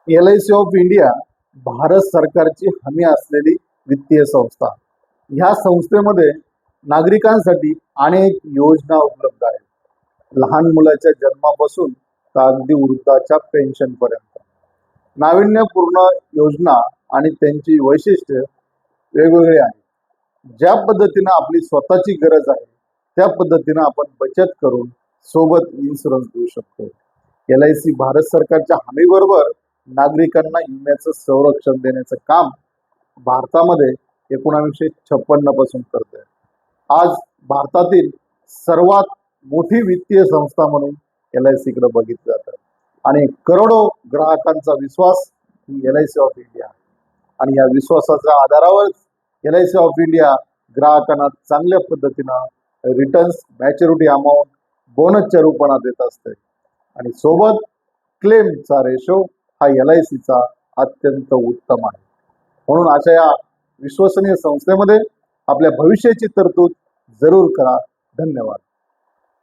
LIC of India Bharat सरकारची हमी असलेली वित्तीय संस्था. ह्या संस्थेमध्ये नागरिकांसाठी अनेक योजना उपलब्ध आहेत. लहान मुलाच्या जन्मापासून तर अगदी वृद्धाच्या पेन्शन पर्यंत नाविन्यपूर्ण योजना आणि त्यांची वैशिष्ट्ये वेगवेगळी आहेत. ज्या पद्धतीने आपली स्वतःची गरज आहे त्या पद्धतीने आपण बचत करून सोबत इन्शुरन्स घेऊ शकतो. LIC भारत सरकारच्या हमीबरोबर नागरिकांना विम्याचं संरक्षण देण्याचं काम भारतामध्ये 1956 पासून करते. आज भारतातील सर्वात मोठी वित्तीय संस्था म्हणून LIC कडे बघितलं जातं आणि करोडो ग्राहकांचा विश्वास ही LIC ऑफ इंडिया आणि या विश्वासाच्या आधारावर LIC ऑफ इंडिया ग्राहकांना चांगल्या पद्धतीनं रिटर्न्स, मॅच्युरिटी अमाऊंट, बोनसच्या रूपाने देत असते आणि सोबत क्लेमचा रेशो हा LIC चा अत्यंत उत्तम आहे. म्हणून अशा या विश्वसनीय संस्थेमध्ये आपल्या भविष्याची तरतूद जरूर करा. धन्यवाद.